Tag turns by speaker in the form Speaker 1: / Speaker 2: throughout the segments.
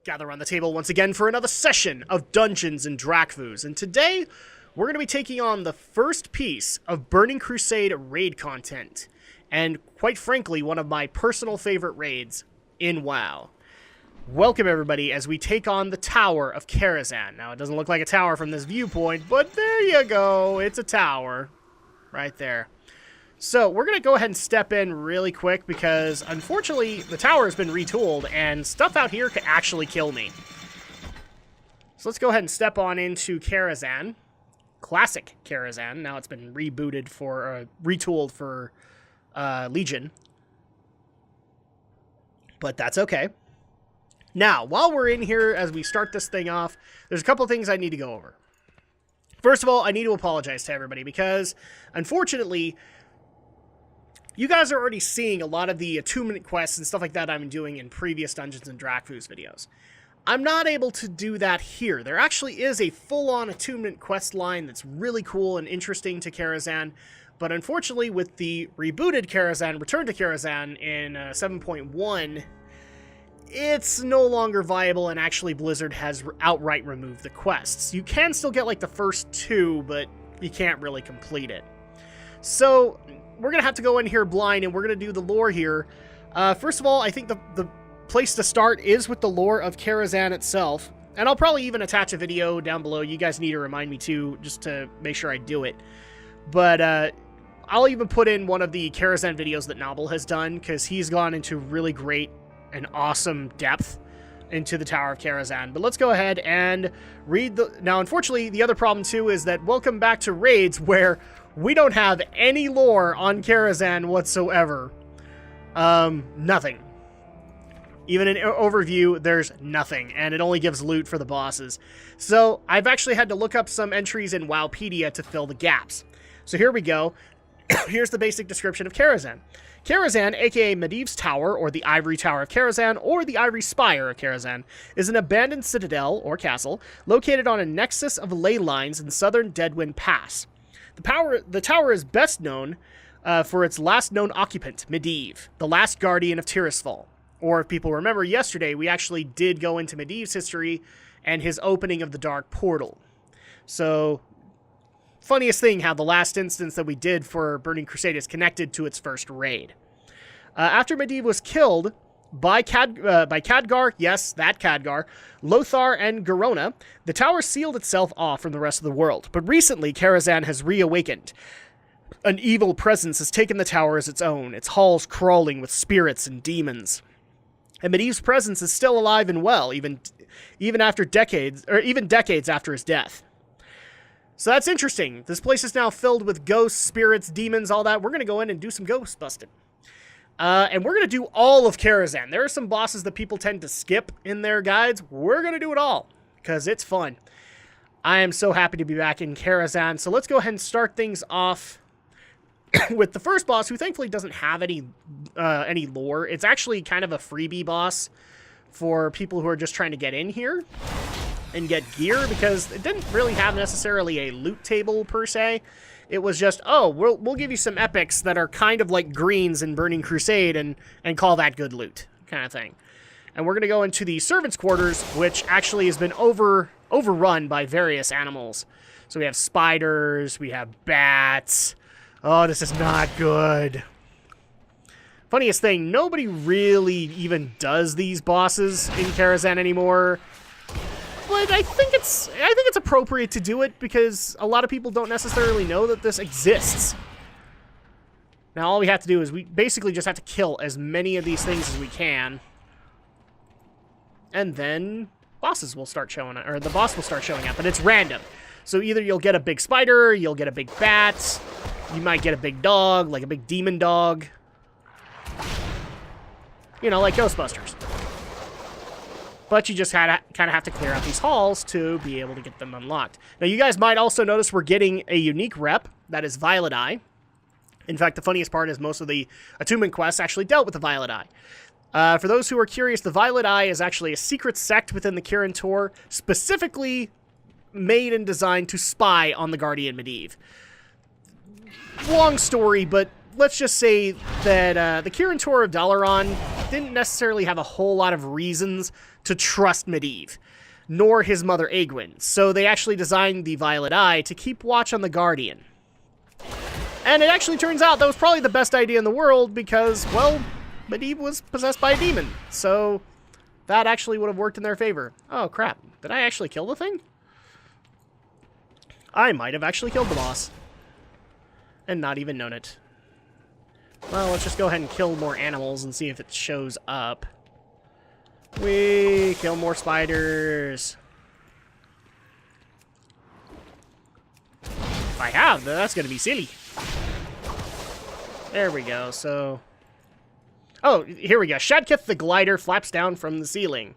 Speaker 1: gather around the table once again for another session of Dungeons and Drakfus. And today, we're going to be taking on the first piece of Burning Crusade raid content. And quite frankly, one of my personal favorite raids in WoW. Welcome everybody as we take on the Tower of Karazahn. Now, it doesn't look like a tower from this viewpoint, but there you go. It's a tower. Right there. So, we're going to go ahead and step in really quick because, unfortunately, the tower has been retooled and stuff out here could actually kill me. So, let's go ahead and step on into Karazahn. Classic Karazahn. Now it's been rebooted for, retooled for Legion. But that's okay. Now, while we're in here, as we start this thing off, there's a couple things I need to go over. First of all, I need to apologize to everybody because, unfortunately, you guys are already seeing a lot of the attunement quests and stuff like that I've been doing in previous Dungeons and Drakfus videos. I'm not able to do that here. There actually is a full-on attunement quest line that's really cool and interesting to Karazahn, but unfortunately with the rebooted Karazahn, Return to Karazahn in 7.1, it's no longer viable, and actually Blizzard has outright removed the quests. You can still get like the first two, but you can't really complete it. So we're going to have to go in here blind, and we're going to do the lore here. First of all, I think the place to start is with the lore of Karazahn itself. And I'll probably even attach a video down below. You guys need to remind me too, just to make sure I do it. But I'll even put in one of the Karazahn videos that Noble has done, because he's gone into really great and awesome depth into the Tower of Karazahn. But let's go ahead and read the... Now, unfortunately, the other problem too is that welcome back to raids where we don't have any lore on Karazahn whatsoever. Nothing. Even an overview, there's nothing, and it only gives loot for the bosses. So, I've actually had to look up some entries in Wowpedia to fill the gaps. So here we go. Here's the basic description of Karazahn. Karazahn, aka Medivh's Tower, or the Ivory Tower of Karazahn, or the Ivory Spire of Karazahn, is an abandoned citadel, or castle, located on a nexus of ley lines in southern Deadwind Pass. The tower is best known for its last known occupant, Medivh, the last guardian of Tirisfal. Or if people remember yesterday, we actually did go into Medivh's history and his opening of the Dark Portal. So, funniest thing how the last instance that we did for Burning Crusade is connected to its first raid. After Medivh was killed by Khadgar, yes, that Khadgar, Lothar, and Garona, the tower sealed itself off from the rest of the world. But recently, Karazahn has reawakened. An evil presence has taken the tower as its own, its halls crawling with spirits and demons. And Medivh's presence is still alive and well, even after decades after his death. So that's interesting. This place is now filled with ghosts, spirits, demons, all that. We're going to go in and do some ghost busting. And we're going to do all of Karazahn. There are some bosses that people tend to skip in their guides. We're going to do it all, because it's fun. I am so happy to be back in Karazahn. So let's go ahead and start things off with the first boss, who thankfully doesn't have any lore. It's actually kind of a freebie boss for people who are just trying to get in here and get gear, because it didn't really have necessarily a loot table per se. It was just, oh, we'll give you some epics that are kind of like greens in Burning Crusade and call that good loot, kind of thing. And we're going to go into the servants' quarters, which actually has been overrun by various animals. So we have spiders, we have bats. Oh, this is not good. Funniest thing, nobody really even does these bosses in Karazahn anymore. But I think it's appropriate to do it because a lot of people don't necessarily know that this exists. Now all we have to do is we basically just have to kill as many of these things as we can. And then bosses will start showing up, or the boss will start showing up, and it's random. So either you'll get a big spider, you'll get a big bat, you might get a big dog, like a big demon dog. You know, like Ghostbusters. But you just kind of have to clear out these halls to be able to get them unlocked. Now, you guys might also notice we're getting a unique rep. That is Violet Eye. In fact, the funniest part is most of the attunement quests actually dealt with the Violet Eye. For those who are curious, the Violet Eye is actually a secret sect within the Kirin Tor, specifically made and designed to spy on the Guardian Medivh. Long story, but let's just say that the Kirin Tor of Dalaran didn't necessarily have a whole lot of reasons to trust Medivh, nor his mother Egwene, so they actually designed the Violet Eye to keep watch on the Guardian. And it actually turns out that was probably the best idea in the world because, well, Medivh was possessed by a demon, so that actually would have worked in their favor. Oh, crap. Did I actually kill the thing? I might have actually killed the boss. And not even known it. Well, let's just go ahead and kill more animals and see if it shows up. We kill more spiders. If I have, that's going to be silly. There we go, so... Oh, here we go. Shadkith the Glider flaps down from the ceiling.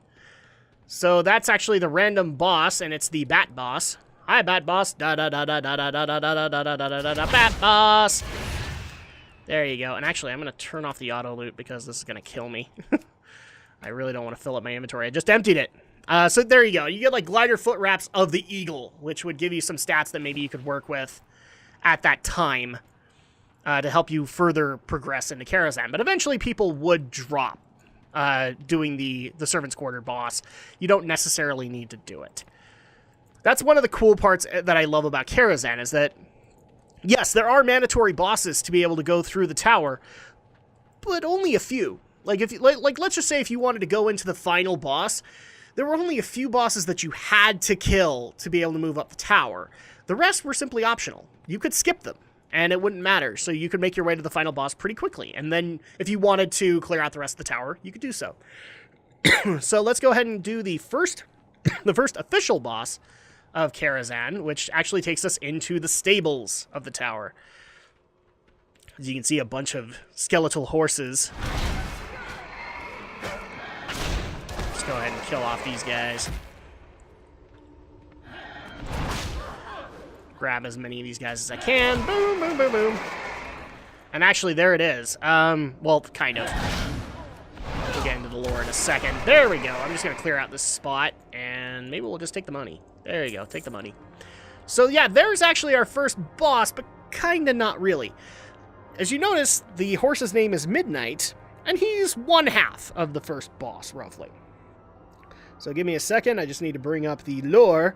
Speaker 1: So that's actually the random boss, and it's the Bat Boss. Hi, Bat Boss. Bat Boss. There you go. And actually, I'm going to turn off the auto loot because this is going to kill me. I really don't want to fill up my inventory. I just emptied it. So there you go. You get like glider foot wraps of the eagle, which would give you some stats that maybe you could work with at that time to help you further progress into Karazahn. But eventually, people would drop doing the Servant's Quarter boss. You don't necessarily need to do it. That's one of the cool parts that I love about Karazahn, is that, yes, there are mandatory bosses to be able to go through the tower, but only a few. Like, let's just say if you wanted to go into the final boss, there were only a few bosses that you had to kill to be able to move up the tower. The rest were simply optional. You could skip them, and it wouldn't matter, so you could make your way to the final boss pretty quickly. And then, if you wanted to clear out the rest of the tower, you could do so. So let's go ahead and do the first official boss of Karazahn, which actually takes us into the stables of the tower. As you can see, a bunch of skeletal horses. Let's go ahead and kill off these guys. Grab as many of these guys as I can. Boom, boom, boom, boom. And actually, there it is. Well, kind of. We'll get into the lore in a second. There we go. I'm just going to clear out this spot, and maybe we'll just take the money. There you go. Take the money. So, yeah, there's actually our first boss, but kind of not really. As you notice, the horse's name is Midnight, and he's one half of the first boss, roughly. So give me a second. I just need to bring up the lore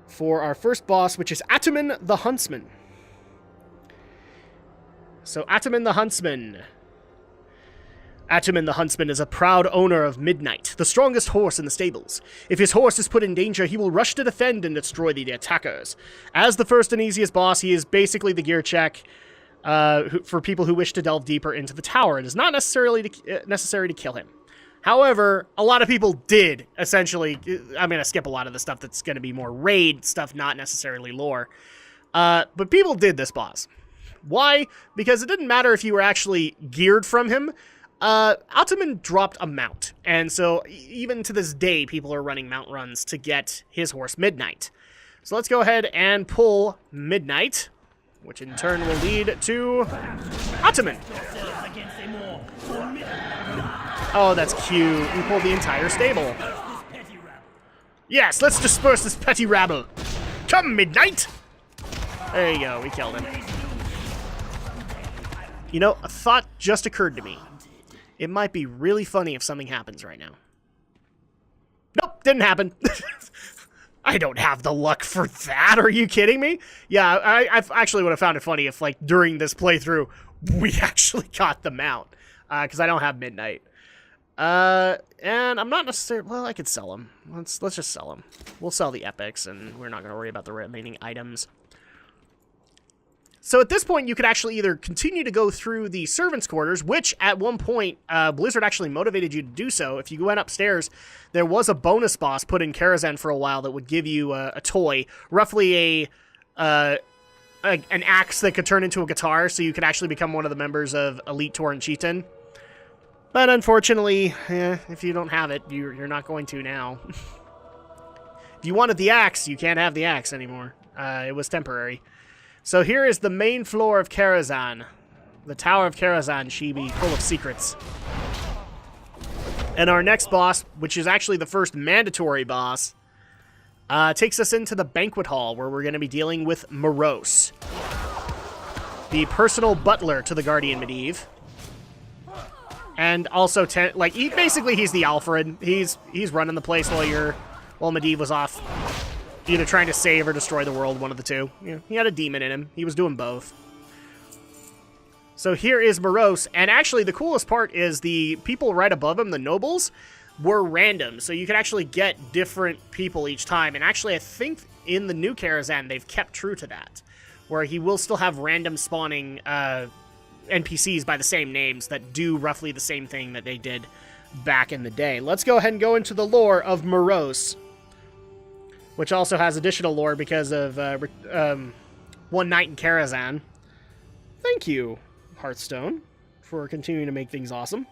Speaker 1: for our first boss, which is Ataman the Huntsman. So, Ataman the Huntsman. Ataman the Huntsman is a proud owner of Midnight, the strongest horse in the stables. If his horse is put in danger, he will rush to defend and destroy the attackers. As the first and easiest boss, he is basically the gear check for people who wish to delve deeper into the tower. It is not necessarily necessary to kill him. However, a lot of people did, essentially. I'm going to skip a lot of the stuff that's going to be more raid stuff, not necessarily lore. But people did this boss. Why? Because it didn't matter if you were actually geared from him. Ataman dropped a mount, and so even to this day, people are running mount runs to get his horse Midnight. So let's go ahead and pull Midnight, which in turn will lead to Ataman. Oh, that's cute. We pulled the entire stable. Yes, let's disperse this petty rabble. Come, Midnight! There you go, we killed him. You know, a thought just occurred to me. It might be really funny if something happens right now. Nope, didn't happen. I don't have the luck for that. Are you kidding me? Yeah, I actually would have found it funny if, like, during this playthrough, we actually got them out. Because I don't have Midnight. And I'm not necessarily... Well, I could sell them. Let's just sell them. We'll sell the epics, and we're not going to worry about the remaining items. So at this point, you could actually either continue to go through the servants' quarters, which at one point, Blizzard actually motivated you to do so. If you went upstairs, there was a bonus boss put in Karazahn for a while that would give you a toy, roughly an axe that could turn into a guitar, so you could actually become one of the members of Elite Tauren Chieftain. But unfortunately, if you don't have it, you're not going to now. If you wanted the axe, you can't have the axe anymore. It was temporary. So here is the main floor of Karazahn. The Tower of Karazahn, Chibi, full of secrets. And our next boss, which is actually the first mandatory boss, takes us into the banquet hall, where we're going to be dealing with Morose. the personal butler to the Guardian Medivh. And also, he's the Alfred. He's running the place while Medivh was off, either trying to save or destroy the world, one of the two. Yeah, he had a demon in him. He was doing both. So here is Morose, and actually the coolest part is the people right above him, the nobles, were random. So you could actually get different people each time. And actually, I think in the new Karazahn, they've kept true to that, where he will still have random spawning NPCs by the same names that do roughly the same thing that they did back in the day. Let's go ahead and go into the lore of Morose, which also has additional lore because of One Night in Karazahn. Thank you, Hearthstone, for continuing to make things awesome.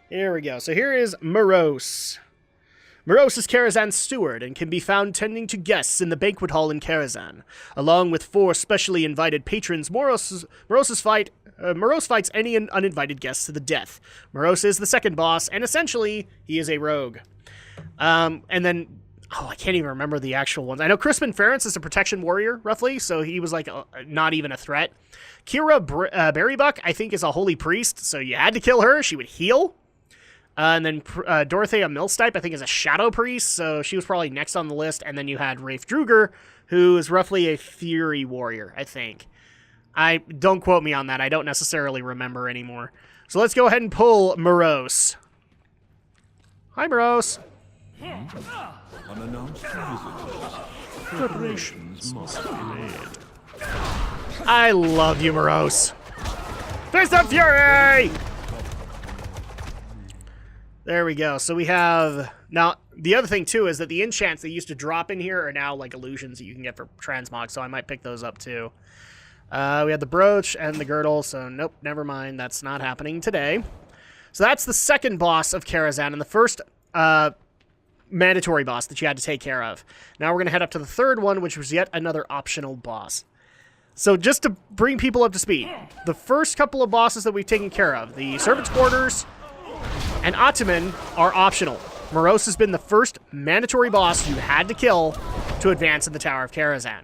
Speaker 1: Here we go. So here is Morose. Morose is Karazahn's steward and can be found tending to guests in the banquet hall in Karazahn. Along with 4 specially invited patrons, Morose fights any uninvited guests to the death. Morose is the second boss, and essentially, he is a rogue. And then, I can't even remember the actual ones. I know Crispin Ference is a protection warrior, roughly, so he was not even a threat. Kira Berrybuck, I think, is a holy priest, so you had to kill her. She would heal. And then Dorothea Milstipe, I think, is a shadow priest, so she was probably next on the list. And then you had Rafe Druger, who is roughly a fury warrior, I think. Don't quote me on that. I don't necessarily remember anymore. So let's go ahead and pull Morose. Hi, Morose.
Speaker 2: Unannounced visitors. Preparations must be made.
Speaker 1: I love you, Morose. Fist of Fury! There we go. So we have... Now, the other thing, too, is that the enchants that used to drop in here are now, illusions that you can get for transmog, so I might pick those up, too. We had the brooch and the girdle, so nope, never mind. That's not happening today. So that's the second boss of Karazahn, and the first mandatory boss that you had to take care of. Now we're going to head up to the third one, which was yet another optional boss. So just to bring people up to speed, the first couple of bosses that we've taken care of, the Servant's Quarters and Ataman, are optional. Morose has been the first mandatory boss you had to kill to advance in the Tower of Karazahn.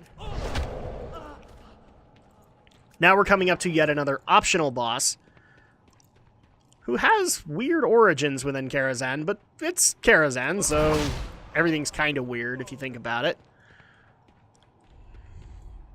Speaker 1: Now we're coming up to yet another optional boss who has weird origins within Karazahn, but it's Karazahn, so everything's kind of weird if you think about it.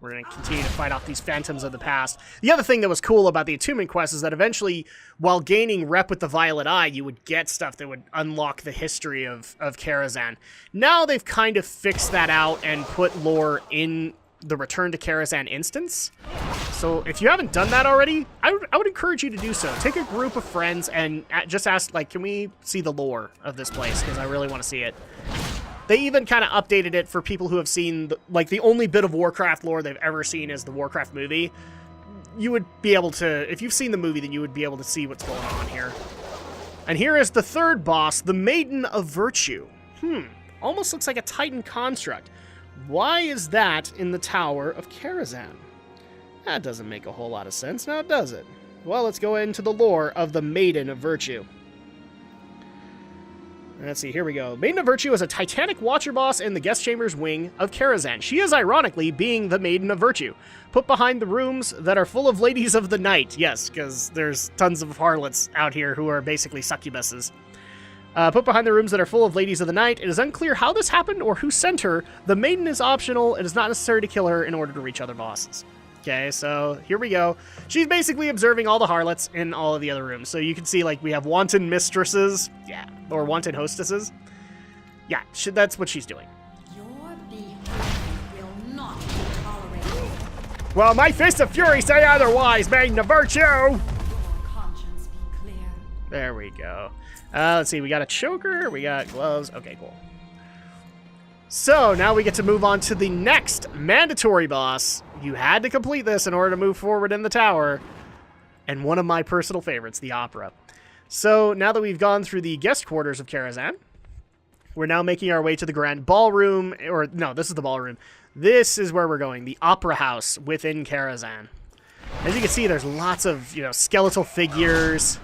Speaker 1: We're going to continue to fight off these phantoms of the past. The other thing that was cool about the attunement quest is that eventually, while gaining rep with the Violet Eye, you would get stuff that would unlock the history of Karazahn. Now they've kind of fixed that out and put lore in the Return to Karazahn instance. So if you haven't done that already, I would encourage you to do so. Take a group of friends and just ask, can we see the lore of this place? Because I really want to see it. They even kind of updated it for people who have seen, the only bit of Warcraft lore they've ever seen is the Warcraft movie. You would be able to, if you've seen the movie, then you would be able to see what's going on here. And here is the third boss, the Maiden of Virtue. Almost looks like a Titan construct. Why is that in the Tower of Karazahn? That doesn't make a whole lot of sense, now does it? Well, let's go into the lore of the Maiden of Virtue. Let's see, here we go. Maiden of Virtue is a Titanic Watcher boss in the Guest Chambers wing of Karazahn. She is, ironically, being the Maiden of Virtue. Put behind the rooms that are full of ladies of the night. Yes, because there's tons of harlots out here who are basically succubuses. Put behind the rooms that are full of ladies of the night. It is unclear how this happened or who sent her. The Maiden is optional. It is not necessary to kill her in order to reach other bosses. Okay, so here we go. She's basically observing all the harlots in all of the other rooms. So you can see, we have wanton mistresses. Yeah, or wanton hostesses. Yeah, that's what she's doing.
Speaker 3: Your behavior will not be tolerated.
Speaker 1: Well, my fists of fury say otherwise, Maiden of Virtue!
Speaker 3: Your conscience be clear.
Speaker 1: There we go. Let's see, we got a choker, we got gloves. Okay, cool. So, now we get to move on to the next mandatory boss. You had to complete this in order to move forward in the tower. And one of my personal favorites, the Opera. So, now that we've gone through the guest quarters of Karazahn, we're now making our way to the Grand Ballroom. Or, no, this is the ballroom. This is where we're going, the Opera House within Karazahn. As you can see, there's lots of, skeletal figures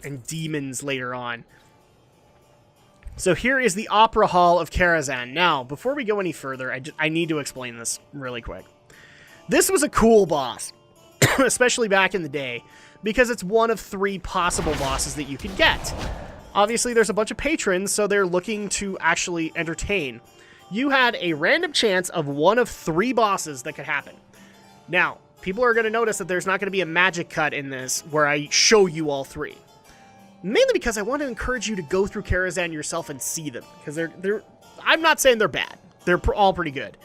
Speaker 1: and demons later on. So here is the Opera Hall of Karazahn. Now, before we go any further, I need to explain this really quick. This was a cool boss, especially back in the day, because it's one of 3 possible bosses that you could get. Obviously, there's a bunch of patrons, so they're looking to actually entertain. You had a random chance of one of 3 bosses that could happen. Now, people are going to notice that there's not going to be a magic cut in this where I show you all 3. Mainly because I want to encourage you to go through Karazahn yourself and see them. Because they're I'm not saying they're bad. They're all pretty good.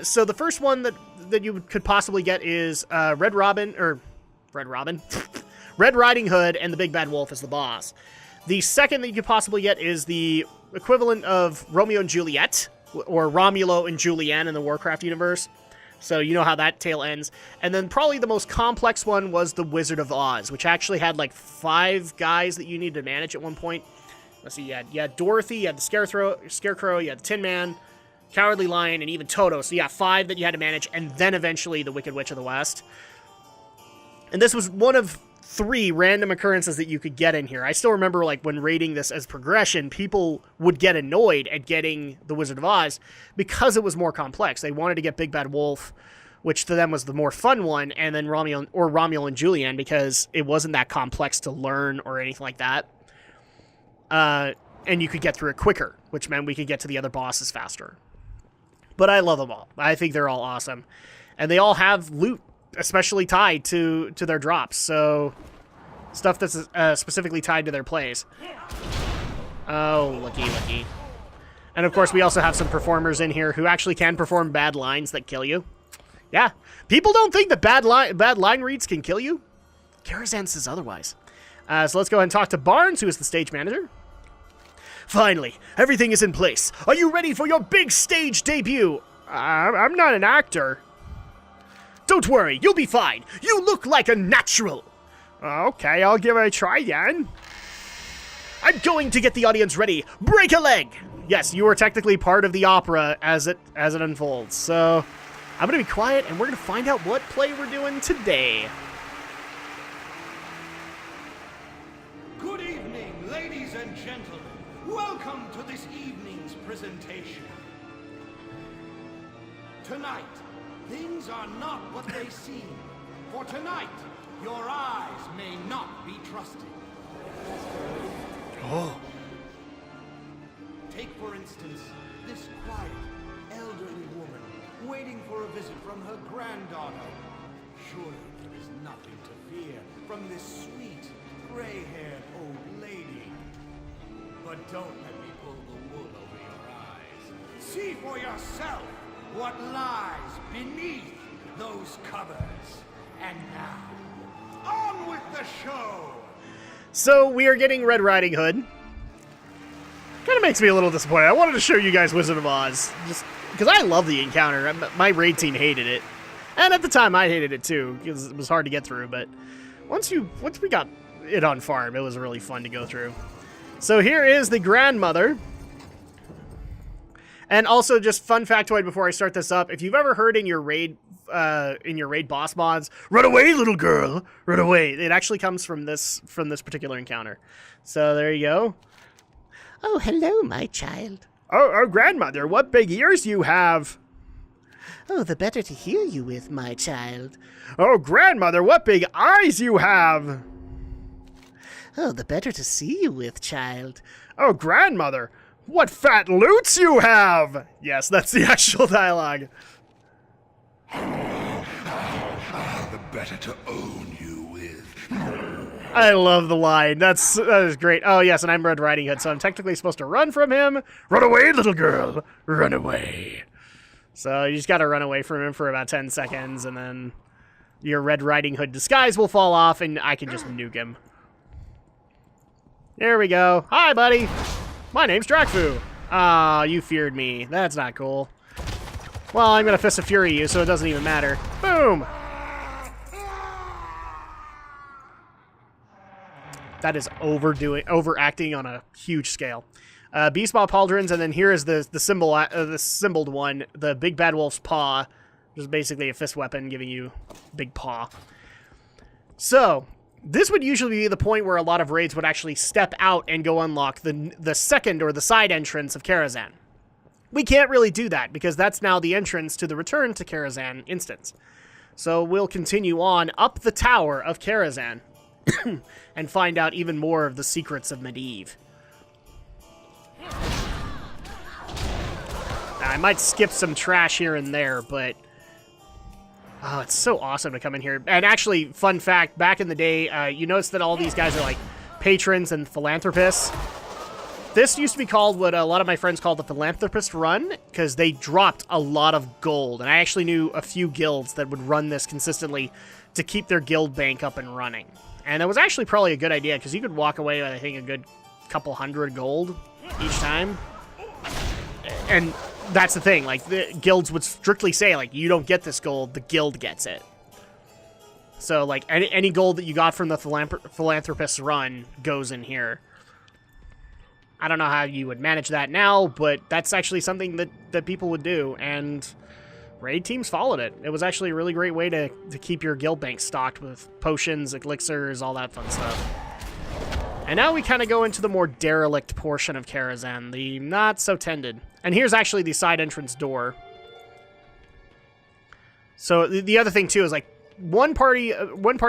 Speaker 1: So the first one that you could possibly get is Red Riding Hood and the Big Bad Wolf as the boss. The second that you could possibly get is the equivalent of Romeo and Juliet, or Romulo and Julianne in the Warcraft universe. So you know how that tale ends. And then probably the most complex one was the Wizard of Oz, which actually had like 5 guys that you needed to manage at one point. Let's see, you had Dorothy, you had the Scarecrow, you had the Tin Man, Cowardly Lion, and even Toto. So yeah, 5 that you had to manage, and then eventually the Wicked Witch of the West. And this was one of 3 random occurrences that you could get in here. I still remember, like, when rating this as progression, people would get annoyed at getting the Wizard of Oz because it was more complex. They wanted to get Big Bad Wolf, which to them was the more fun one, and then Romeo and Julianne because it wasn't that complex to learn or anything like that. And you could get through it quicker, which meant we could get to the other bosses faster. But I love them all. I think they're all awesome. And they all have loot, especially tied to their drops. So, stuff that's specifically tied to their plays. Oh, looky. And of course, we also have some performers in here who actually can perform bad lines that kill you. Yeah. People don't think that bad line reads can kill you. Karazahn says otherwise. So let's go ahead and talk to Barnes, who is the stage manager. Finally, everything is in place. Are you ready for your big stage debut? I'm not an actor. Don't worry, you'll be fine. You look like a natural. Okay, I'll give it a try then. I'm going to get the audience ready. Break a leg. Yes, you are technically part of the opera as it unfolds. So I'm going to be quiet, and we're going to find out what play we're doing today.
Speaker 4: Good evening, ladies and gentlemen. Welcome to this evening's presentation. Tonight, things are not what they seem. For tonight, your eyes may not be trusted.
Speaker 1: Oh.
Speaker 4: Take, for instance, this quiet, elderly woman waiting for a visit from her granddaughter. Surely there is nothing to fear from this sweet, gray-haired old lady. But don't let me pull the wool over your eyes. See for yourself what lies beneath those covers. And now, on with the show!
Speaker 1: So we are getting Red Riding Hood. Kind of makes me a little disappointed. I wanted to show you guys Wizard of Oz, just because I love the encounter. My raid team hated it, and at the time I hated it too because it was hard to get through. But once we got it on farm, it was really fun to go through. So here is the grandmother. And also, just fun factoid before I start this up: if you've ever heard in your raid boss mods, "Run away, little girl, run away," it actually comes from this particular encounter. So there you go. Oh, hello, my child. Oh, grandmother, what big ears you have. Oh, the better to hear you with, my child. Oh, grandmother, what big eyes you have. Oh, the better to see you with, child. Oh, grandmother, what fat loots you have. Yes, that's the actual dialogue.
Speaker 2: The better to own you with.
Speaker 1: I love the line. That is great. Oh, yes, and I'm Red Riding Hood, so I'm technically supposed to run from him. Run away, little girl. Run away. So you just got to run away from him for about 10 seconds, and then your Red Riding Hood disguise will fall off, and I can just nuke him. There we go. Hi, buddy. My name's Drakfu. Ah, you feared me. That's not cool. Well, I'm going to Fist of Fury you, so it doesn't even matter. Boom. That is overacting on a huge scale. Beast Paw Pauldrons, and then here is the symboled one, the Big Bad Wolf's Paw, which is basically a fist weapon giving you big paw. So this would usually be the point where a lot of raids would actually step out and go unlock the second or the side entrance of Karazahn. we can't really do that because that's now the entrance to the Return to Karazahn instance. So we'll continue on up the tower of Karazahn and find out even more of the secrets of Medivh. Now, I might skip some trash here and there, but oh, it's so awesome to come in here. And actually, fun fact, back in the day, you notice that all these guys are like patrons and philanthropists. This used to be called what a lot of my friends called the Philanthropist Run, because they dropped a lot of gold. And I actually knew a few guilds that would run this consistently to keep their guild bank up and running. And that was actually probably a good idea, because you could walk away with, I think, a good couple hundred gold each time. And that's the thing, like, the guilds would strictly say, like, you don't get this gold, the guild gets it. So, like, any gold that you got from the Philanthropist's Run goes in here. I don't know how you would manage that now, but that's actually something that people would do, and raid teams followed it. It was actually a really great way to keep your guild bank stocked with potions, elixirs, all that fun stuff. And now we kind of go into the more derelict portion of Karazahn, the not-so-tended. And here's actually the side entrance door. So the other thing, too, is, like, one party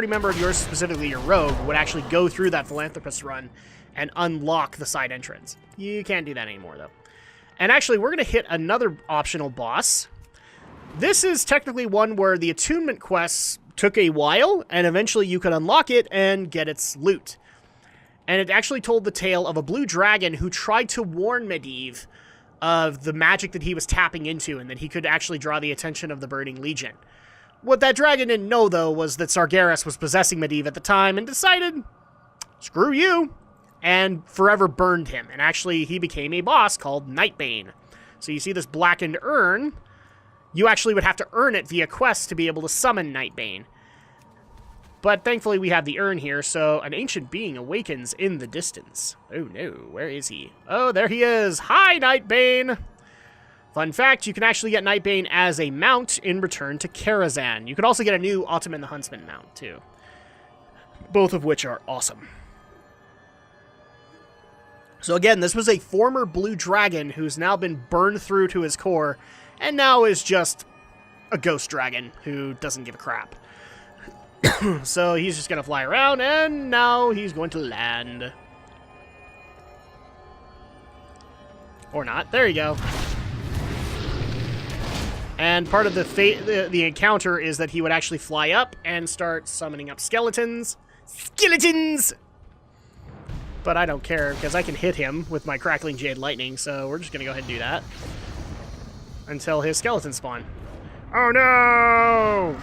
Speaker 1: member of yours, specifically your rogue, would actually go through that Philanthropist Run and unlock the side entrance. You can't do that anymore, though. And actually, we're going to hit another optional boss. This is technically one where the attunement quests took a while, and eventually you could unlock it and get its loot. And it actually told the tale of a blue dragon who tried to warn Medivh of the magic that he was tapping into, and that he could actually draw the attention of the Burning Legion. What that dragon didn't know, though, was that Sargeras was possessing Medivh at the time and decided, screw you, and forever burned him. And actually, he became a boss called Nightbane. So you see this blackened urn. You actually would have to earn it via quests to be able to summon Nightbane. But thankfully, we have the urn here, so an ancient being awakens in the distance. Oh no, where is he? Oh, there he is! Hi, Nightbane! Fun fact, you can actually get Nightbane as a mount in Return to Karazahn. You can also get a new Ottoman the Huntsman mount, too. Both of which are awesome. So again, this was a former blue dragon who's now been burned through to his core, and now is just a ghost dragon who doesn't give a crap. So he's just going to fly around, and now he's going to land. Or not. There you go. And part of the encounter is that he would actually fly up and start summoning up skeletons. Skeletons! But I don't care, because I can hit him with my Crackling Jade Lightning, so we're just going to go ahead and do that. Until his skeletons spawn. Oh no!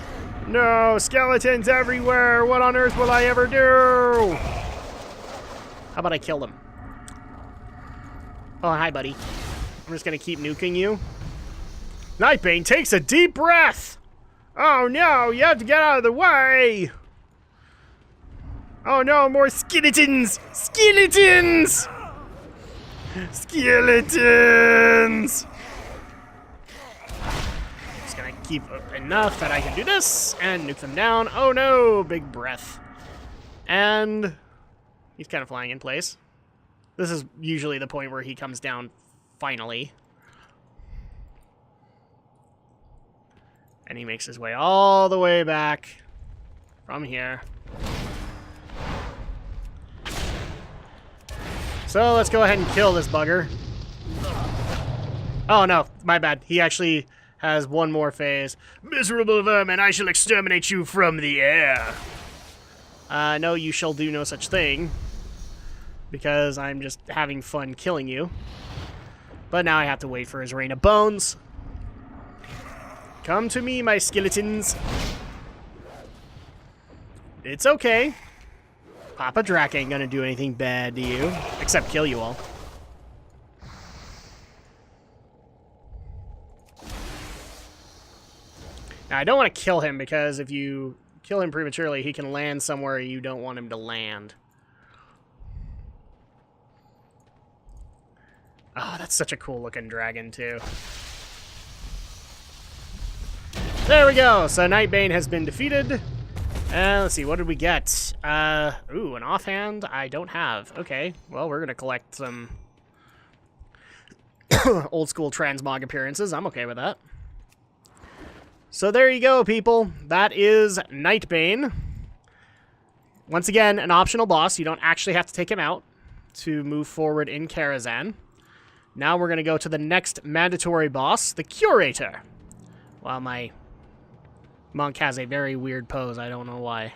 Speaker 1: No! Skeletons everywhere! What on earth will I ever do? How about I kill them? Oh, hi, buddy. I'm just going to keep nuking you. Nightbane takes a deep breath! Oh no! You have to get out of the way! Oh no, more skeletons! Skeletons! Skeletons! Just gonna keep enough that I can do this and nuke them down. Oh no, big breath. And he's kind of flying in place. This is usually the point where he comes down finally. And he makes his way all the way back from here. So let's go ahead and kill this bugger. Oh no, my bad. He actually has one more phase. Miserable vermin, I shall exterminate you from the air. No, you shall do no such thing. Because I'm just having fun killing you. But now I have to wait for his rain of bones. Come to me, my skeletons. It's okay. Papa Drak ain't gonna do anything bad to you, except kill you all. Now, I don't want to kill him, because if you kill him prematurely, he can land somewhere you don't want him to land. Oh, that's such a cool-looking dragon, too. There we go! So Nightbane has been defeated. Let's see, what did we get? Ooh, an offhand I don't have. Okay, well, we're gonna collect some old school transmog appearances. I'm okay with that. So there you go, people. That is Nightbane. Once again, an optional boss. You don't actually have to take him out to move forward in Karazahn. Now we're going to go to the next mandatory boss, the Curator. Wow, my monk has a very weird pose. I don't know why.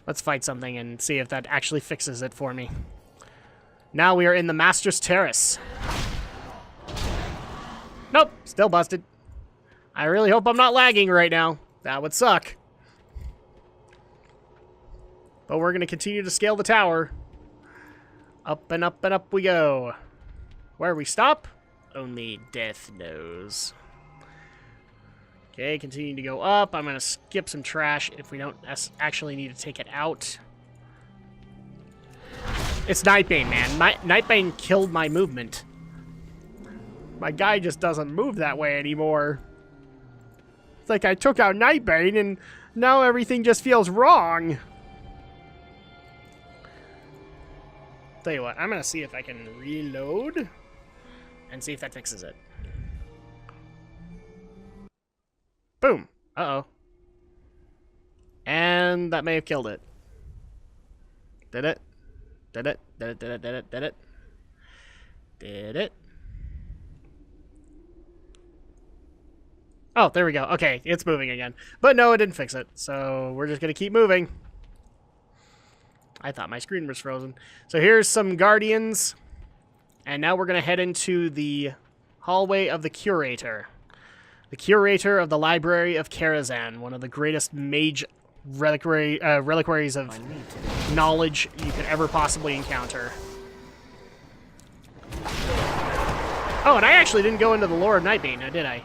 Speaker 1: Let's fight something and see if that actually fixes it for me. Now we are in the Master's Terrace. Nope, still busted. I really hope I'm not lagging right now. That would suck. But we're going to continue to scale the tower. Up and up and up we go. Where we stop? Only death knows. Okay, continue to go up. I'm going to skip some trash if we don't actually need to take it out. It's Nightbane, man. Nightbane killed my movement. My guy just doesn't move that way anymore. It's like I took out Nightbane and now everything just feels wrong. Tell you what, I'm going to see if I can reload and see if that fixes it. Boom. Uh-oh. And that may have killed it. Did it? Did it? Did it? Did it? Did it? Did it? Did it? Oh, there we go. Okay, it's moving again. But no, it didn't fix it. So we're just going to keep moving. I thought my screen was frozen. So here's some Guardians. And now we're going to head into the hallway of the Curator. The Curator of the Library of Karazahn, one of the greatest mage reliquaries of knowledge you could ever possibly encounter. Oh, and I actually didn't go into the lore of Nightbane, now did I?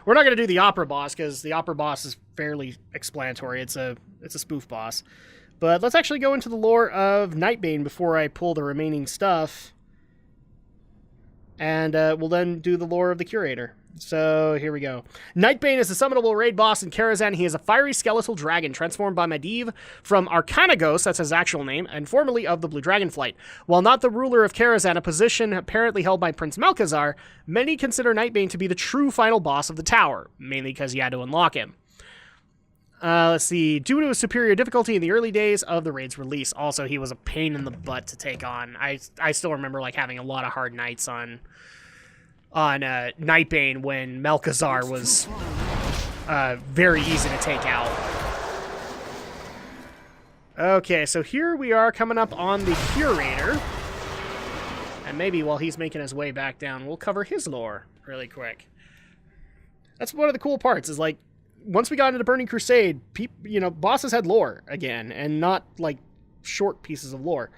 Speaker 1: We're not going to do the Opera boss, because the Opera boss is fairly explanatory. It's a spoof boss. But let's actually go into the lore of Nightbane before I pull the remaining stuff. And we'll then do the lore of the Curator. So, here we go. Nightbane is a summonable raid boss in Karazahn. He is a fiery skeletal dragon transformed by Medivh from Arcanagos, that's his actual name, and formerly of the Blue Dragonflight. While not the ruler of Karazahn, a position apparently held by Prince Malchezaar, many consider Nightbane to be the true final boss of the tower, mainly because you had to unlock him. Let's see. Due to his superior difficulty in the early days of the raid's release. Also, he was a pain in the butt to take on. I still remember like having a lot of hard nights on Nightbane when Malchezaar was very easy to take out. Okay, so here we are coming up on the Curator. And maybe while he's making his way back down, we'll cover his lore really quick. That's one of the cool parts, is like, once we got into Burning Crusade, bosses had lore again, and not, like, short pieces of lore.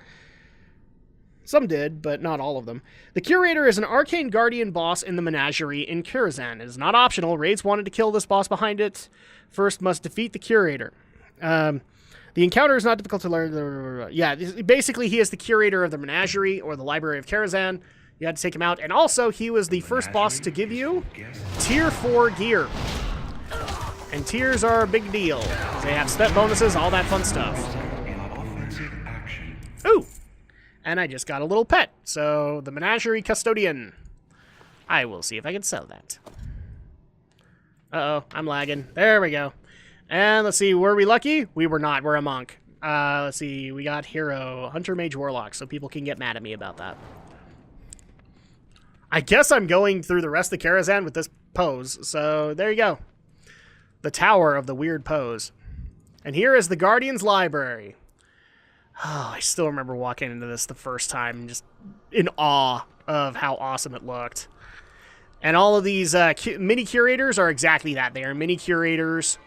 Speaker 1: Some did, but not all of them. The Curator is an arcane guardian boss in the Menagerie in Karazahn. It is not optional. Raids wanted to kill this boss behind it. First must defeat the Curator. The encounter is not difficult to learn. Yeah, basically he is the Curator of the Menagerie, or the Library of Karazahn. You had to take him out. And also, he was the first boss to give you Tier 4 gear. And tiers are a big deal, because they have step bonuses, all that fun stuff. Ooh! And I just got a little pet, so the Menagerie Custodian. I will see if I can sell that. Uh-oh, I'm lagging. There we go. And let's see, were we lucky? We were not, we're a monk. Let's see, we got Hero, Hunter, Mage, Warlock, so people can get mad at me about that. I guess I'm going through the rest of Karazahn with this pose, so there you go. The Tower of the Weird Pose. And here is the Guardian's Library. Oh, I still remember walking into this the first time, just in awe of how awesome it looked. And all of these mini curators are exactly that. They are mini curators.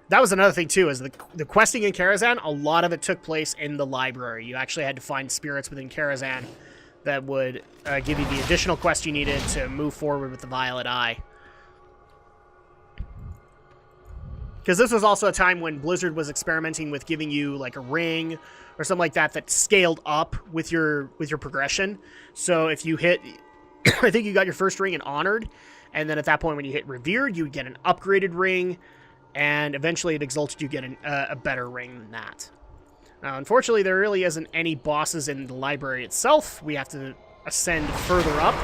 Speaker 1: That was another thing, too, is the questing in Karazahn, a lot of it took place in the library. You actually had to find spirits within Karazahn that would give you the additional quest you needed to move forward with the Violet Eye. Because this was also a time when Blizzard was experimenting with giving you like a ring or something like that that scaled up with your progression. So if you hit, I think you got your first ring in Honored, and then at that point when you hit Revered, you would get an upgraded ring, and eventually at Exalted you get a better ring than that. Now, unfortunately, there really isn't any bosses in the library itself. We have to ascend further up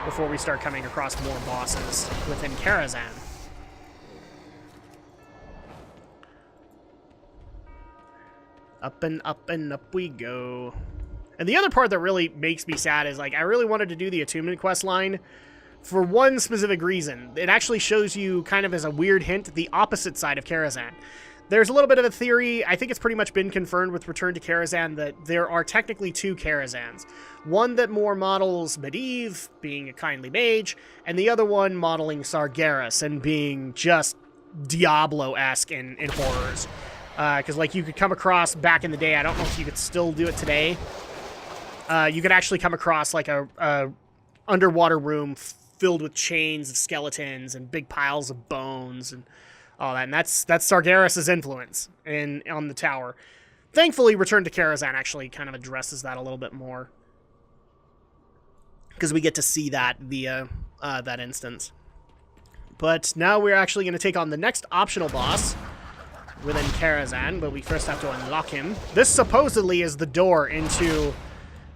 Speaker 1: before we start coming across more bosses within Karazahn. Up and up and up we go. And the other part that really makes me sad is, like, I really wanted to do the attunement quest line for one specific reason. It actually shows you, kind of as a weird hint, the opposite side of Karazahn. There's a little bit of a theory, I think it's pretty much been confirmed with Return to Karazahn, that there are technically two Karazahns. One that more models Medivh, being a kindly mage, and the other one modeling Sargeras and being just Diablo-esque in horrors. Because, like, you could come across, back in the day, I don't know if you could still do it today, you could actually come across, like, a underwater room filled with chains of skeletons and big piles of bones and all that. And that's Sargeras' influence on the tower. Thankfully, Return to Karazahn actually kind of addresses that a little bit more, because we get to see that via that instance. But now we're actually going to take on the next optional boss within Karazahn, but we first have to unlock him. This supposedly is the door into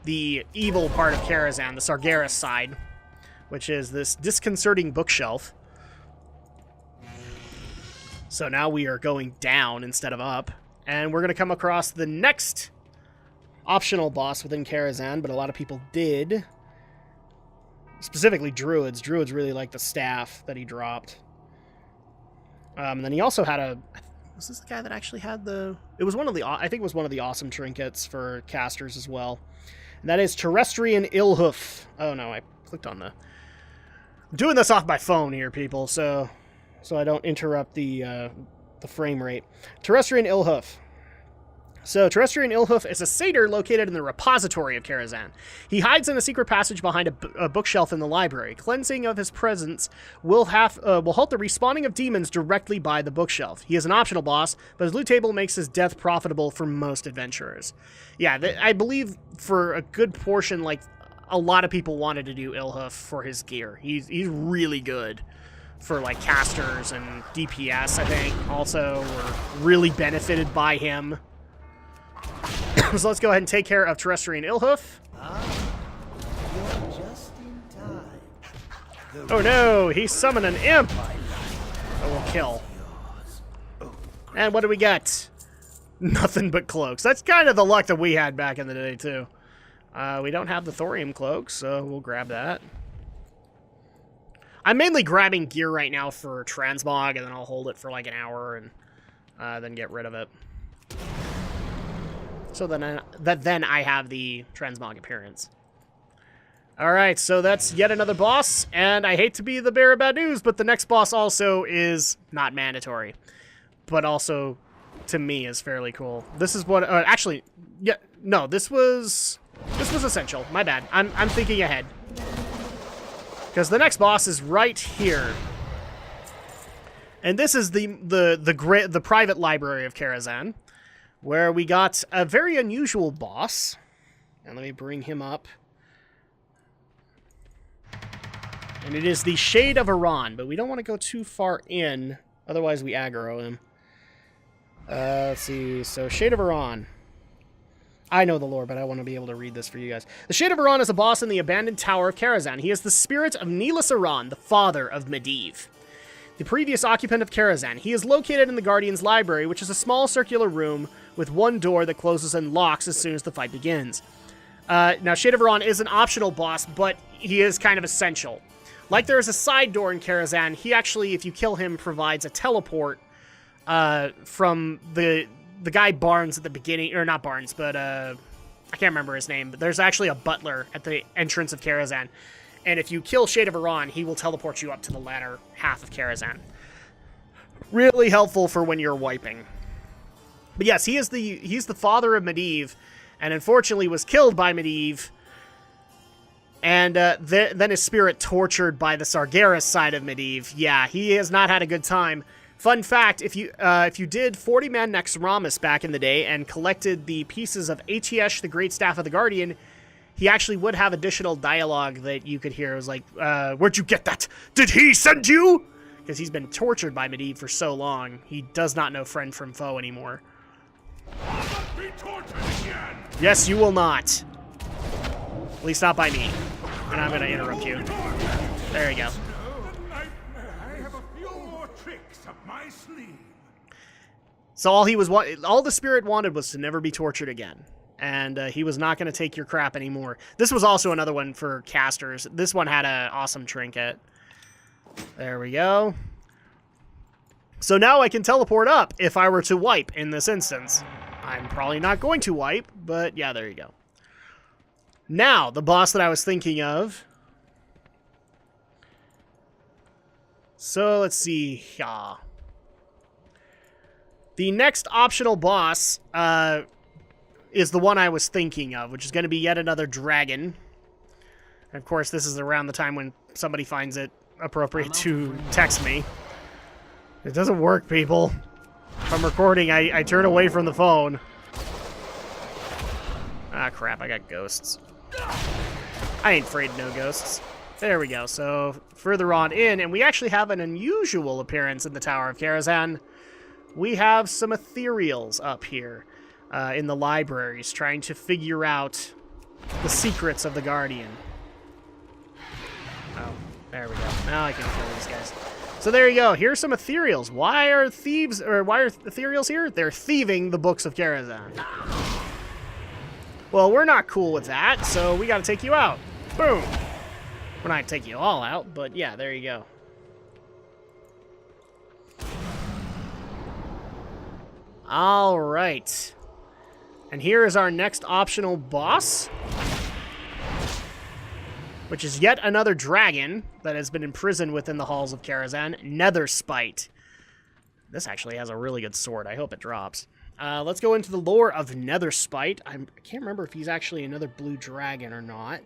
Speaker 1: the evil part of Karazahn, the Sargeras side, which is this disconcerting bookshelf. So now we are going down instead of up, and we're going to come across the next optional boss within Karazahn, but a lot of people did. Specifically Druids. Druids really like the staff that he dropped. And then he also had a... Was this the guy that actually had the... It was one of the... I think it was one of the awesome trinkets for casters as well. And that is Terrestrian Illhoof. Oh no, I clicked on the... I'm doing this off my phone here, people, so I don't interrupt the frame rate. Terrestrian Illhoof. So, Terrestrian Illhoof is a satyr located in the repository of Karazahn. He hides in a secret passage behind a bookshelf in the library. Cleansing of his presence will halt the respawning of demons directly by the bookshelf. He is an optional boss, but his loot table makes his death profitable for most adventurers. Yeah, I believe for a good portion, like, a lot of people wanted to do Illhoof for his gear. He's really good for, like, casters and DPS, I think. Also, were really benefited by him. So let's go ahead and take care of Terrestrian Illhoof.
Speaker 4: You're just in time.
Speaker 1: Oh no, he summoned an imp! That will kill. And what do we got? Nothing but cloaks. That's kind of the luck that we had back in the day, too. We don't have the thorium cloak, so we'll grab that. I'm mainly grabbing gear right now for transmog, and then I'll hold it for like an hour and then get rid of it. So then I have the transmog appearance. Alright, so that's yet another boss, and I hate to be the bearer of bad news, but the next boss also is not mandatory. But also, to me, is fairly cool. This is what... actually, yeah, no, this was essential. My bad. I'm thinking ahead. Because the next boss is right here. And this is the private library of Karazahn, where we got a very unusual boss. And let me bring him up. And it is the Shade of Iran, but we don't want to go too far in, otherwise we aggro him. Let's see, so Shade of Iran. I know the lore, but I want to be able to read this for you guys. The Shade of Iran is a boss in the abandoned tower of Karazahn. He is the spirit of Neelis Iran, the father of Medivh, the previous occupant of Karazahn. He is located in the Guardian's Library, which is a small circular room with one door that closes and locks as soon as the fight begins. Now, Shade of Iran is an optional boss, but he is kind of essential. Like there is a side door in Karazahn, he actually, if you kill him, provides a teleport from the guy Barnes at the beginning, or not Barnes, but I can't remember his name, but there's actually a butler at the entrance of Karazahn. And if you kill Shade of Iran, he will teleport you up to the latter half of Karazahn. Really helpful for when you're wiping. But yes, he's the father of Medivh, and unfortunately was killed by Medivh, and then his spirit tortured by the Sargeras side of Medivh. Yeah, he has not had a good time. Fun fact, if you did 40-man Nexramas back in the day and collected the pieces of Atiesh, the Great Staff of the Guardian, he actually would have additional dialogue that you could hear. It was like, where'd you get that? Did he send you? Because he's been tortured by Medivh for so long, he does not know friend from foe anymore.
Speaker 2: I'll not be tortured again.
Speaker 1: Yes, you will not. least not by me. And I'm going to interrupt you. There you go.
Speaker 2: I have a few more tricks up my sleeve.
Speaker 1: So all the spirit wanted was to never be tortured again. And he was not going to take your crap anymore. This was also another one for casters. This one had an awesome trinket. There we go. So now I can teleport up if I were to wipe in this instance. I'm probably not going to wipe, but yeah, there you go. Now, the boss that I was thinking of. So, let's see. Yeah. The next optional boss is the one I was thinking of, which is going to be yet another dragon. And of course, this is around the time when somebody finds it appropriate to text me. It doesn't work, people. If I'm recording, I turn away from the phone. Ah, crap, I got ghosts. I ain't afraid of no ghosts. There we go. So, further on in, and we actually have an unusual appearance in the Tower of Karazahn. We have some ethereals up here in the libraries trying to figure out the secrets of the Guardian. Oh, there we go. Now I can kill these guys. So there you go. Here's some ethereals. Why are ethereals here? They're thieving the books of Karazahn. Well, we're not cool with that, so we gotta take you out. Boom. We're not gonna take you all out, but yeah, there you go. All right. And here is our next optional boss, which is yet another dragon that has been imprisoned within the halls of Karazahn, Netherspite. This actually has a really good sword. I hope it drops. Let's go into the lore of Netherspite. I can't remember if he's actually another blue dragon or not.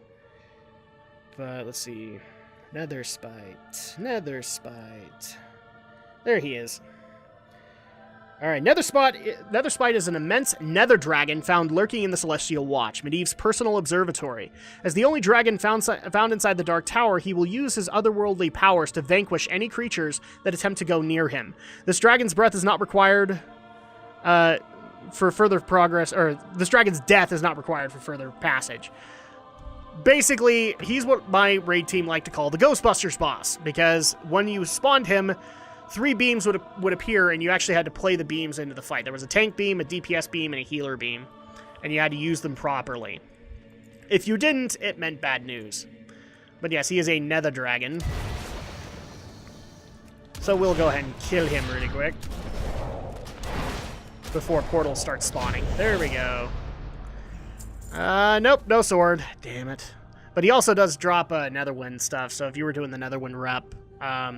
Speaker 1: But let's see. Netherspite. There he is. Alright, Netherspite is an immense nether dragon found lurking in the Celestial Watch, Medivh's personal observatory. As the only dragon found inside the Dark Tower, he will use his otherworldly powers to vanquish any creatures that attempt to go near him. This dragon's breath is not required for further progress, or this dragon's death is not required for further passage. Basically, he's what my raid team like to call the Ghostbusters boss, because when you spawned him, 3 beams would appear, and you actually had to play the beams into the fight. There was a tank beam, a DPS beam, and a healer beam, and you had to use them properly. If you didn't, it meant bad news. But yes, he is a nether dragon. So we'll go ahead and kill him really quick before portals start spawning. There we go. Nope, no sword. Damn it. But he also does drop Netherwind stuff, so if you were doing the Netherwind rep,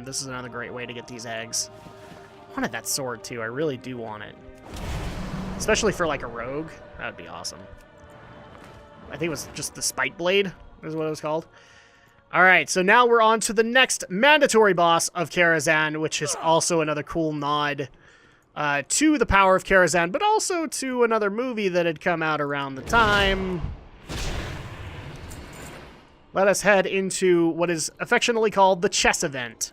Speaker 1: this is another great way to get these eggs. I wanted that sword, too. I really do want it. Especially for, like, a rogue. That would be awesome. I think it was just the Spite Blade, is what it was called. Alright, so now we're on to the next mandatory boss of Karazahn, which is also another cool nod to the power of Karazahn, but also to another movie that had come out around the time. Let us head into what is affectionately called the chess event.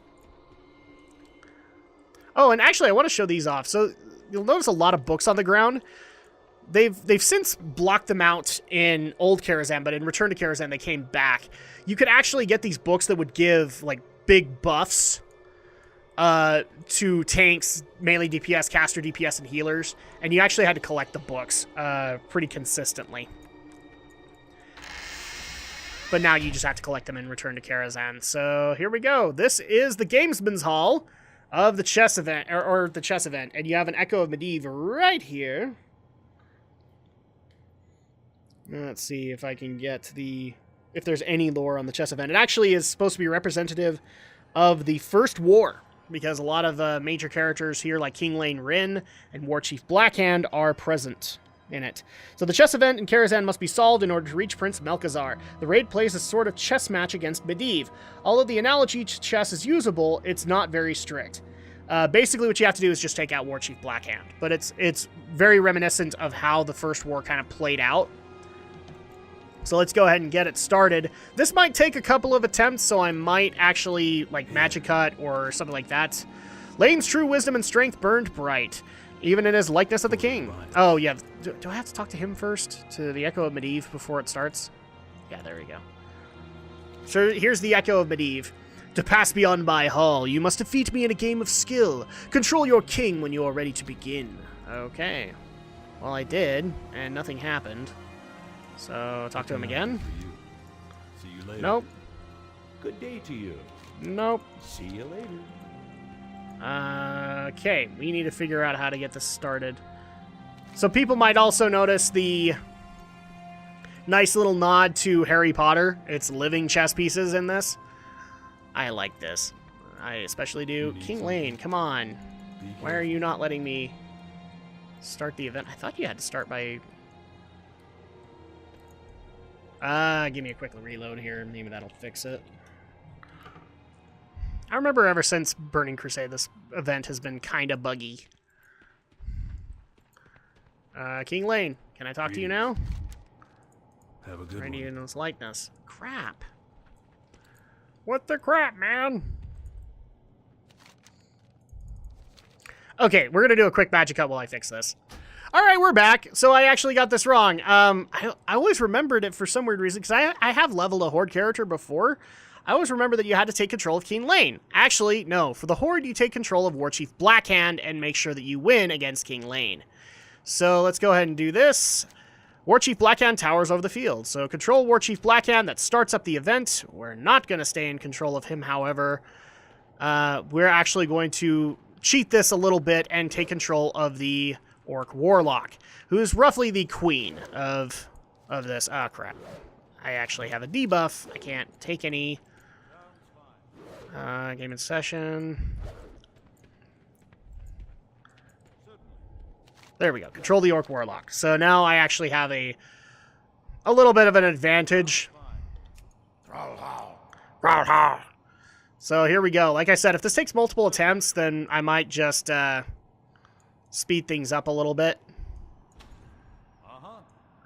Speaker 1: Oh, and actually, I want to show these off. So you'll notice a lot of books on the ground. They've since blocked them out in old Karazahn, but in Return to Karazahn, they came back. You could actually get these books that would give like big buffs to tanks, melee DPS, caster DPS, and healers, and you actually had to collect the books pretty consistently. But now you just have to collect them and Return to Karazahn. So here we go. This is the Gamesman's Hall of the chess event, or the chess event, and you have an Echo of Medivh right here. Let's see if I can get if there's any lore on the chess event. It actually is supposed to be representative of the First War, because a lot of major characters here, like King Lane Rin and War Chief Blackhand, are present in it. So the chess event in Karazahn must be solved in order to reach Prince Melkazar. The raid plays a sort of chess match against Medivh. Although the analogy to chess is usable, it's not very strict. Basically what you have to do is just take out War Chief Blackhand. But it's very reminiscent of how the First War kind of played out. So let's go ahead and get it started. This might take a couple of attempts, so I might actually like magic cut or something like that. Lane's true wisdom and strength burned bright, even in his likeness of the king. Oh, yeah. Do I have to talk to him first? To the Echo of Medivh before it starts? Yeah, there we go. So here's the echo of Medivh. To pass beyond my hall, you must defeat me in a game of skill. Control your king when you are ready to begin. Okay. Well, I did, and nothing happened. So, talk to him again?
Speaker 2: See you later.
Speaker 1: Nope.
Speaker 2: Good day to you.
Speaker 1: Nope.
Speaker 2: See you later.
Speaker 1: Okay, we need to figure out how to get this started. So people might also notice the nice little nod to Harry Potter. It's living chess pieces in this. I like this. I especially do. King Lane, come on. Why are you not letting me start the event? I thought you had to start by... give me a quick reload here. Maybe that'll fix it. I remember ever since Burning Crusade, this event has been kind of buggy. King Lane, can I talk to you now?
Speaker 2: Have a good
Speaker 1: Ready
Speaker 2: one.
Speaker 1: in his likeness. Crap. What the crap, man? Okay, we're gonna do a quick magic cut while I fix this. All right, we're back. So I actually got this wrong. I always remembered it for some weird reason, because I have leveled a Horde character before. I always remember that you had to take control of King Lane. Actually, no. For the Horde, you take control of War Chief Blackhand and make sure that you win against King Lane. So let's go ahead and do this. War Chief Blackhand towers over the field. So control War Chief Blackhand. That starts up the event. We're not going to stay in control of him, however. We're actually going to cheat this a little bit and take control of the Orc Warlock, who is roughly the queen of this. Ah, crap. I actually have a debuff. I can't take any. Game in session. There we go. Control the Orc Warlock. So now I actually have a little bit of an advantage. So here we go. Like I said, if this takes multiple attempts, then I might just speed things up a little bit.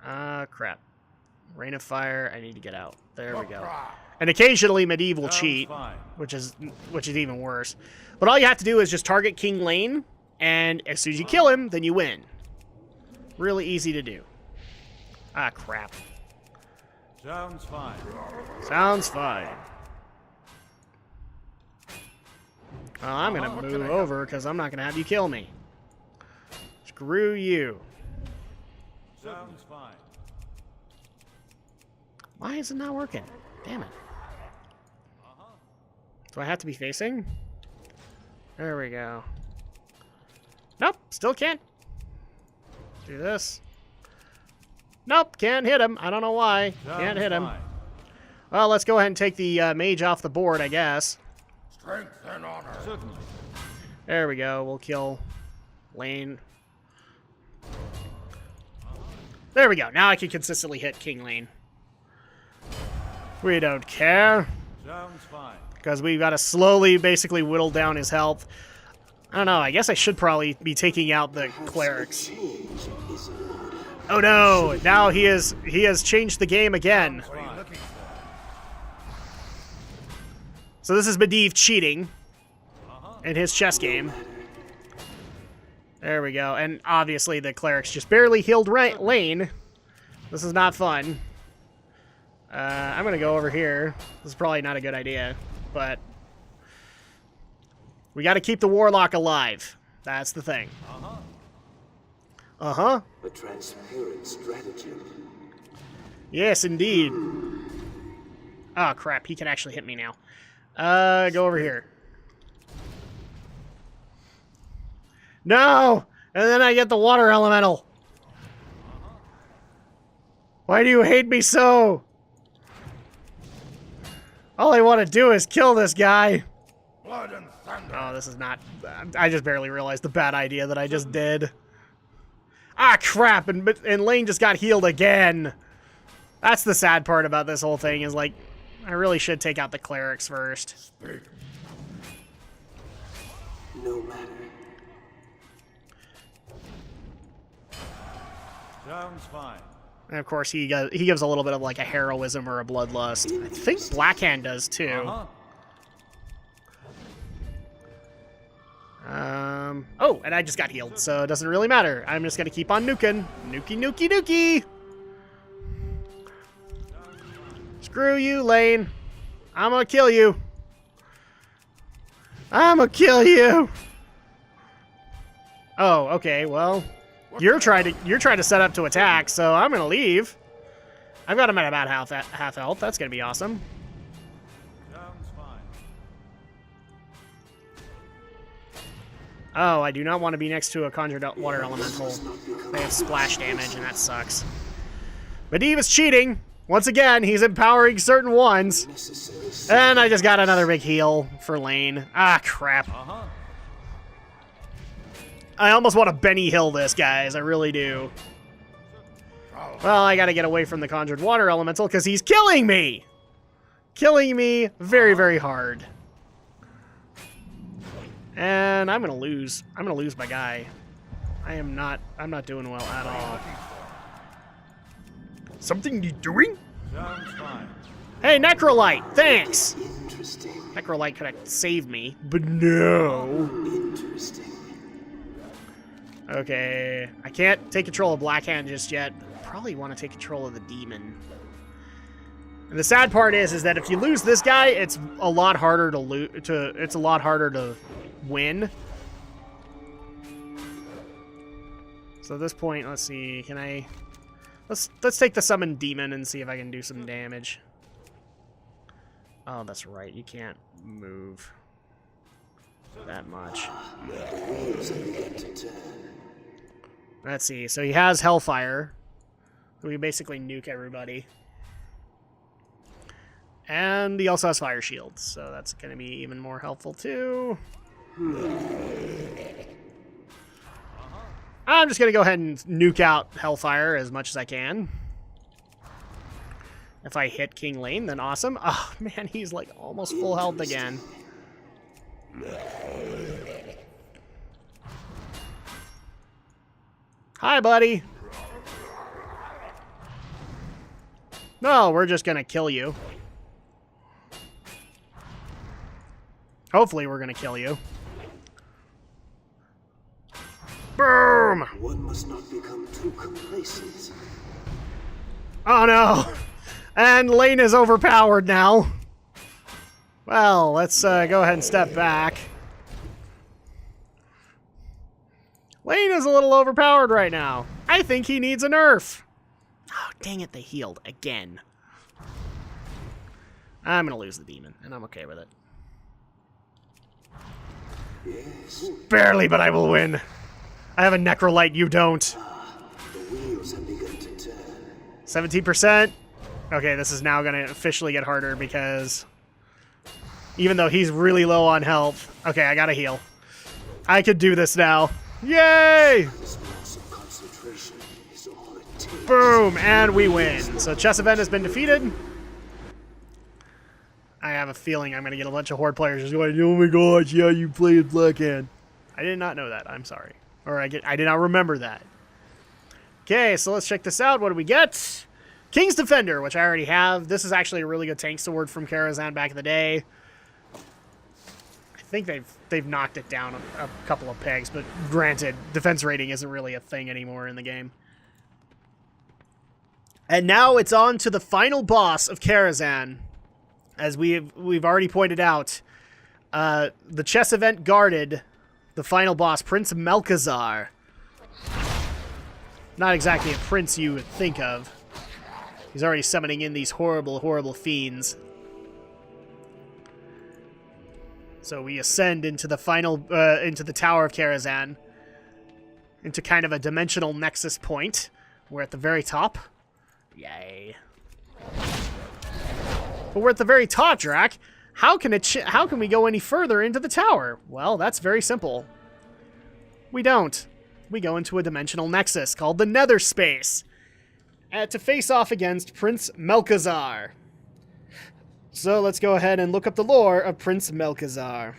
Speaker 1: Crap. Rain of Fire. I need to get out. There we go. And occasionally Medivh will cheat, which is even worse. But all you have to do is just target King Lane, and as soon as you kill him, then you win. Really easy to do. Ah, crap.
Speaker 2: Sounds fine.
Speaker 1: Sounds fine. Well, I'm going to move over because I'm not going to have you kill me. Screw you.
Speaker 2: Sounds fine.
Speaker 1: Why is it not working? Damn it. Do I have to be facing? There we go. Nope, still can't. Do this. Nope, can't hit him. I don't know why. Can't hit him. Well, let's go ahead and take the mage off the board, I guess.
Speaker 2: Strength and honor. Certainly.
Speaker 1: There we go. We'll kill Lane. There we go. Now I can consistently hit King Lane. We don't care.
Speaker 2: Sounds fine.
Speaker 1: Because we've got to slowly basically whittle down his health. I don't know. I guess I should probably be taking out the clerics. Oh no! Now he has changed the game again. So this is Medivh cheating in his chess game. There we go. And obviously the clerics just barely healed Lane. This is not fun. I'm going to go over here. This is probably not a good idea, but we got to keep the Warlock alive. That's the thing. A transparent stratagem. Yes, indeed. Oh, crap. He can actually hit me now. Go over here. No! And then I get the water elemental. Why do you hate me so? All I want to do is kill this guy.
Speaker 2: Blood and thunder.
Speaker 1: Oh, this is not... I just barely realized the bad idea that I just did. Ah, crap! And Lane just got healed again. That's the sad part about this whole thing, is like, I really should take out the clerics first.
Speaker 5: No matter.
Speaker 2: Sounds fine.
Speaker 1: And of course, he gives a little bit of like a heroism or a bloodlust. I think Blackhand does too. Oh, and I just got healed, so it doesn't really matter. I'm just gonna keep on nuking. Nuki, nuki, nuki! Screw you, Lane. I'm gonna kill you. I'm gonna kill you. Oh, okay. Well, you're trying to set up to attack, so I'm gonna leave. I've got him at about half health. That's gonna be awesome.
Speaker 2: Sounds fine.
Speaker 1: Oh, I do not want to be next to a conjured water elemental. They have splash damage, and that sucks. Medivh is cheating. Once again, he's empowering certain ones. And I just got another big heal for Lane. Ah, crap. I almost want to Benny Hill this, guys. I really do. Well, I gotta get away from the conjured water elemental because he's killing me! Killing me very, very hard. And I'm gonna lose. I'm gonna lose my guy. I'm not doing well at all. Something you doing?
Speaker 2: Sounds fine.
Speaker 1: Hey, Necrolite, thanks! Necrolite could have saved me, but no. Okay, I can't take control of Blackhand just yet. Probably want to take control of the demon. And the sad part is that if you lose this guy, it's a lot harder to it's a lot harder to win. So at this point, let's see, can I let's take the summon demon and see if I can do some damage. Oh, that's right, you can't move that much. Let's see, so he has Hellfire. We basically nuke everybody. And he also has Fire Shield, so that's going to be even more helpful too. I'm just going to go ahead and nuke out Hellfire as much as I can. If I hit King Lane, then awesome. Oh, man, he's like almost full health again. Hi, buddy. No, we're just gonna kill you. Hopefully we're gonna kill you. Boom!
Speaker 5: One must not become too complacent.
Speaker 1: Oh no! And Lane is overpowered now. Well, let's go ahead and step back. Lane is a little overpowered right now. I think he needs a nerf. Oh, dang it, they healed again. I'm gonna lose the demon, and I'm okay with it.
Speaker 5: Yes.
Speaker 1: Barely, but I will win. I have a Necrolite, you don't.
Speaker 5: The wheels have begun to turn.
Speaker 1: 17%. Okay, this is now gonna officially get harder because even though he's really low on health. Okay, I gotta heal. I could do this now. Yay!
Speaker 5: This loss of concentration is all it takes.
Speaker 1: Boom, and we win. So Chess Event has been defeated. I have a feeling I'm going to get a bunch of Horde players just going, oh my gosh, yeah, you played Blackhand. I did not know that. I'm sorry. Or I did not remember that. Okay, so let's check this out. What do we get? King's Defender, which I already have. This is actually a really good tank sword from Karazahn back in the day. I think they've knocked it down a couple of pegs, but granted, defense rating isn't really a thing anymore in the game. And now it's on to the final boss of Karazahn. As we've already pointed out, the chess event guarded the final boss, Prince Melkazar. Not exactly a prince you would think of. He's already summoning in these horrible, horrible fiends. So we ascend into the final, into the Tower of Karazahn, into kind of a dimensional nexus point. We're at the very top. Yay. But we're at the very top, Drak. How can we go any further into the tower? Well, that's very simple. We don't. We go into a dimensional nexus called the Nether Space to face off against Prince Melkazar. So let's go ahead and look up the lore of Prince Melkazar.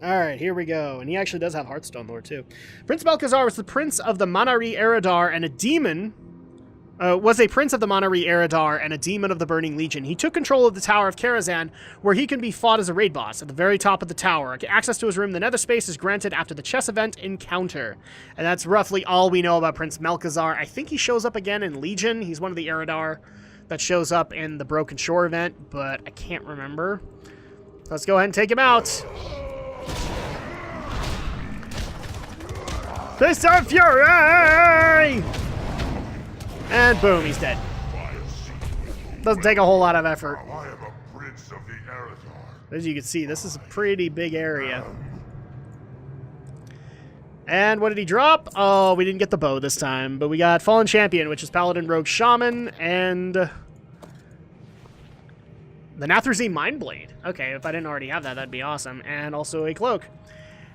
Speaker 1: Alright, here we go. And he actually does have Hearthstone lore, too. Prince Melkazar was the prince of the Manari Eridar and a demon was a prince of the Monaree Eridar and a demon of the Burning Legion. He took control of the Tower of Karazahn, where he can be fought as a raid boss at the very top of the tower. Access to his room, the Nether Space, is granted after the chess event encounter. And that's roughly all we know about Prince Malchezaar. I think he shows up again in Legion. He's one of the Eridar that shows up in the Broken Shore event, but I can't remember. Let's go ahead and take him out. Fist of Fury! And boom, he's dead. Doesn't take a whole lot of effort.
Speaker 2: I am a prince of the Eridar.
Speaker 1: As you can see, this is a pretty big area. And what did he drop? Oh, we didn't get the bow this time, but we got Fallen Champion, which is Paladin, Rogue, Shaman, and the Nathrezim Mindblade. Okay, if I didn't already have that, that'd be awesome. And also a cloak.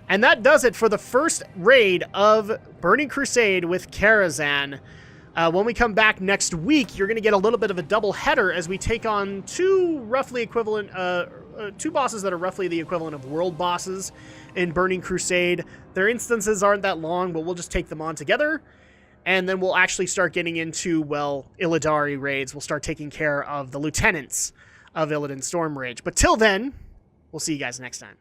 Speaker 1: And that does it for the first raid of Burning Crusade with Karazahn. When we come back next week, you're going to get a little bit of a double header as we take on two bosses that are roughly the equivalent of world bosses in Burning Crusade. Their instances aren't that long, but we'll just take them on together. And then we'll actually start getting into, well, Illidari raids. We'll start taking care of the lieutenants of Illidan Stormrage. But till then, we'll see you guys next time.